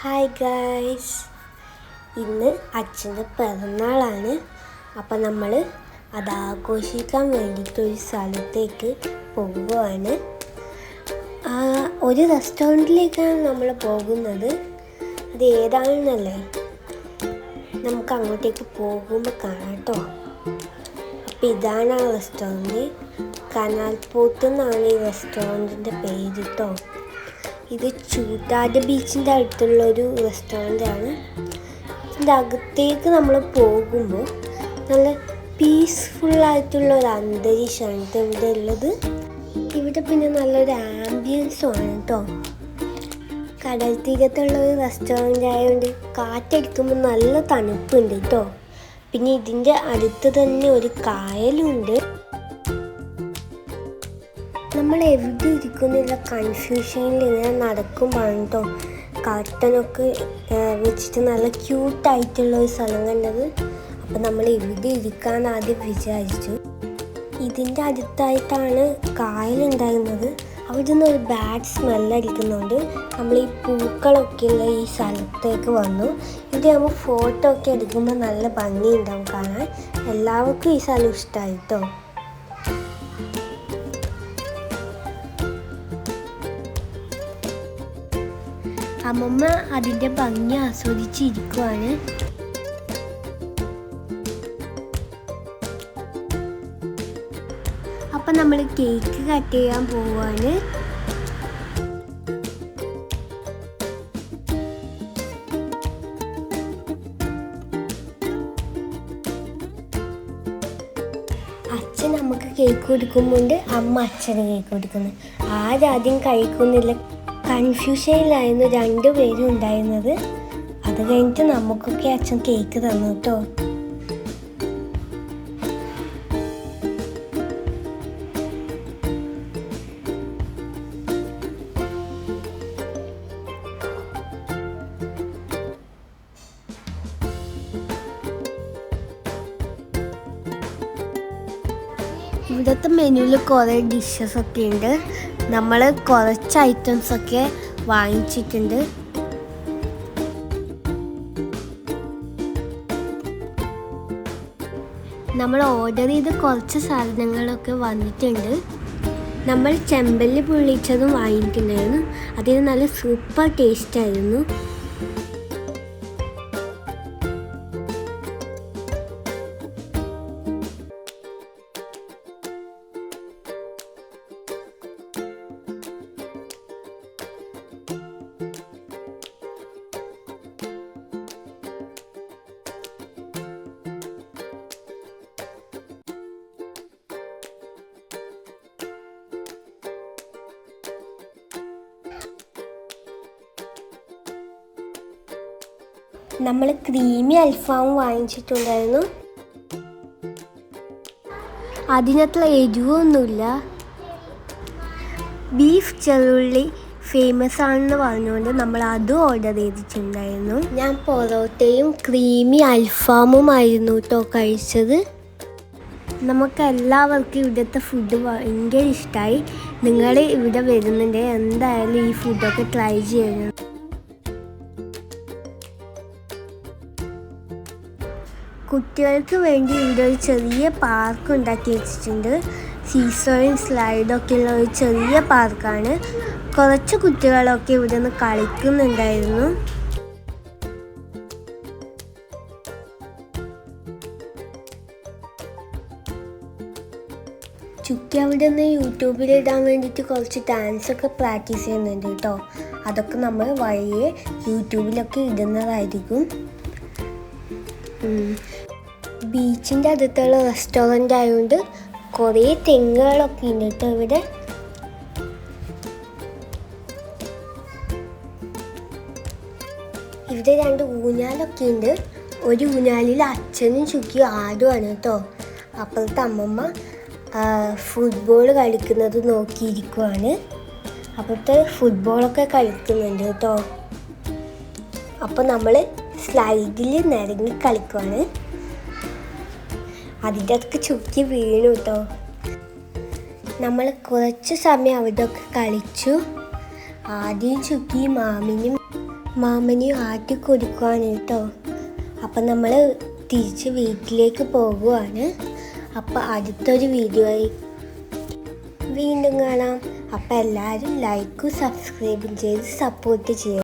Hi guys, ഇന്ന് അച്ഛൻ്റെ പിറന്നാളാണ്. അപ്പം നമ്മൾ അത് ആഘോഷിക്കാൻ വേണ്ടിയിട്ടൊരു സ്ഥലത്തേക്ക് പോവുകയാണ്. ഒരു റെസ്റ്റോറൻറ്റിലേക്കാണ് നമ്മൾ പോകുന്നത്. അത് ഏതാണെന്നല്ലേ നമുക്ക് അങ്ങോട്ടേക്ക് പോകുമ്പോൾ കാണാം കേട്ടോ. അപ്പം ഇതാണ് ആ റെസ്റ്റോറൻറ്റ്. കനാൽ പോത്ത് എന്നാണ് ഈ റെസ്റ്റോറൻറ്റിൻ്റെ പേര് കേട്ടോ. ഇത് ചൂട്ടാട് ബീച്ചിൻ്റെ അടുത്തുള്ളൊരു റെസ്റ്റോറൻ്റാണ്. ഇതിൻ്റെ അകത്തേക്ക് നമ്മൾ പോകുമ്പോൾ നല്ല പീസ്ഫുള്ളായിട്ടുള്ള ഒരു അന്തരീക്ഷമാണ് ഇവിടെ ഉള്ളത്. ഇവിടെ പിന്നെ നല്ലൊരു ആംബിയൻസും ആണ് കേട്ടോ. കടൽ തീരത്തുള്ള ഒരു റെസ്റ്റോറൻ്റ് ആയതുകൊണ്ട് കാറ്റടിക്കുമ്പോൾ നല്ല തണുപ്പുണ്ട് കേട്ടോ. പിന്നെ ഇതിൻ്റെ അടുത്ത് തന്നെ ഒരു കായലുണ്ട്. നമ്മൾ എവിടെ ഇരിക്കുന്നില്ല കൺഫ്യൂഷനിൽ ഇങ്ങനെ നടക്കുമ്പോഴാണ് കേട്ടോ കർട്ടനൊക്കെ വെച്ചിട്ട് നല്ല ക്യൂട്ടായിട്ടുള്ള ഒരു സ്ഥലം കണ്ടത്. അപ്പം നമ്മൾ എവിടെ ഇരിക്കാൻ ആദ്യം വിചാരിച്ചു. ഇതിൻ്റെ അടുത്തായിട്ടാണ് കായലുണ്ടായിരുന്നത്. അവിടെ നിന്ന് ഒരു ബാഡ് സ്മെല്ലടിക്കുന്നുണ്ട്. നമ്മൾ ഈ പൂക്കളൊക്കെയുള്ള ഈ സ്ഥലത്തേക്ക് വന്നു. ഇവിടെ ആകുമ്പോൾ ഫോട്ടോ ഒക്കെ എടുക്കുമ്പോൾ നല്ല ഭംഗിയുണ്ടാവും കാണാൻ. എല്ലാവർക്കും ഈ സ്ഥലം ഇഷ്ടമായി കേട്ടോ. അമ്മമ്മ അതിൻ്റെ ഭംഗി ആസ്വദിച്ചിരിക്കുവാണ്. അപ്പം നമ്മൾ കേക്ക് കട്ട് ചെയ്യാൻ പോവുകയാണ്. അച്ഛൻ നമുക്ക് കേക്ക് കൊടുക്കുമ്പോണ്ട് അമ്മ അച്ഛന് കേക്ക് കൊടുക്കുന്നു. ആരാദ്യം കഴിക്കുന്നില്ല കൺഫ്യൂഷനിലായിരുന്നു രണ്ടുപേരും ഉണ്ടായിരുന്നത്. അത് കഴിഞ്ഞിട്ട് നമുക്കൊക്കെ അച്ഛൻ കേക്ക് തന്നു കേട്ടോ. ഇവിടുത്തെ മെനുവിൽ കുറേ ഡിഷസൊക്കെ ഉണ്ട്. നമ്മൾ കുറച്ച് ഐറ്റംസൊക്കെ വാങ്ങിച്ചിട്ടുണ്ട്. നമ്മൾ ഓർഡർ ചെയ്ത് കുറച്ച് സാധനങ്ങളൊക്കെ വന്നിട്ടുണ്ട്. നമ്മൾ ചെമ്പല്ലി പൊള്ളിച്ചതും വാങ്ങിയിട്ടുണ്ടായിരുന്നു. അതിന് നല്ല സൂപ്പർ ടേസ്റ്റ് ആയിരുന്നു. നമ്മൾ ക്രീമി അൽഫാം വാങ്ങിച്ചിട്ടുണ്ടായിരുന്നു. അതിനകത്തുള്ള എരിവൊന്നുമില്ല. ബീഫ് ചെറുള്ളി ഫേമസ് ആണെന്ന് പറഞ്ഞുകൊണ്ട് നമ്മൾ അതും ഓർഡർ ചെയ്തിട്ടുണ്ടായിരുന്നു. ഞാൻ പൊറോട്ടയും ക്രീമി അൽഫാമുമായിരുന്നു കേട്ടോ കഴിച്ചത്. നമുക്കെല്ലാവർക്കും ഇവിടുത്തെ ഫുഡ് ഭയങ്കര ഇഷ്ടമായി. നിങ്ങൾ ഇവിടെ വരുന്നുണ്ടെങ്കിൽ എന്തായാലും ഈ ഫുഡൊക്കെ ട്രൈ ചെയ്യണം. കുട്ടികൾക്ക് വേണ്ടി ഇവിടെ ഒരു ചെറിയ പാർക്ക് ഉണ്ടാക്കി വെച്ചിട്ടുണ്ട്. സീസോയും സ്ലൈഡൊക്കെ ഉള്ള ഒരു ചെറിയ പാർക്കാണ്. കുറച്ച് കുട്ടികളൊക്കെ ഇവിടെ നിന്ന് കളിക്കുന്നുണ്ടായിരുന്നു. ചുക്കി അവിടെ നിന്ന് യൂട്യൂബിൽ ഇടാൻ വേണ്ടിയിട്ട് കുറച്ച് ഡാൻസൊക്കെ പ്രാക്ടീസ് ചെയ്യുന്നുണ്ട് കേട്ടോ. അതൊക്കെ നമ്മൾ വഴിയെ യൂട്യൂബിലൊക്കെ ഇടുന്നതായിരിക്കും. ബീച്ചിൻ്റെ അടുത്തുള്ള റെസ്റ്റോറൻ്റ് ആയതുകൊണ്ട് കുറേ തെങ്ങുകളൊക്കെ ഉണ്ട് കേട്ടോ ഇവിടെ. ഇവിടെ രണ്ട് ഊഞ്ഞാലൊക്കെ ഉണ്ട്. ഒരു ഊഞ്ഞാലിൽ അച്ഛനും ചുക്കിയും ആടുമാണ് കേട്ടോ. അപ്പോഴത്തെ അമ്മമ്മ ഫുട്ബോൾ കളിക്കുന്നത് നോക്കിയിരിക്കുവാണ്. അപ്പോഴത്തെ ഫുട്ബോളൊക്കെ കളിക്കുന്നുണ്ട് കേട്ടോ. അപ്പോൾ നമ്മൾ സ്ലൈഡിൽ നിരങ്ങി കളിക്കുവാണ്. അതിൻ്റെ അതൊക്കെ ചുക്കി വീണു കേട്ടോ. നമ്മൾ കുറച്ച് സമയം അവിടെയൊക്കെ കളിച്ചു. ആദ്യം ചുക്കി മാമിനും മാമനെയും ആട്ടി കൊടുക്കുവാണ് കേട്ടോ. അപ്പം നമ്മൾ തിരിച്ച് വീട്ടിലേക്ക് പോകുവാണ്. അപ്പം അടുത്തൊരു വീഡിയോ ആയി വീണ്ടും കാണാം. അപ്പം എല്ലാവരും ലൈക്കും സബ്സ്ക്രൈബും ചെയ്ത് സപ്പോർട്ട് ചെയ്യുക.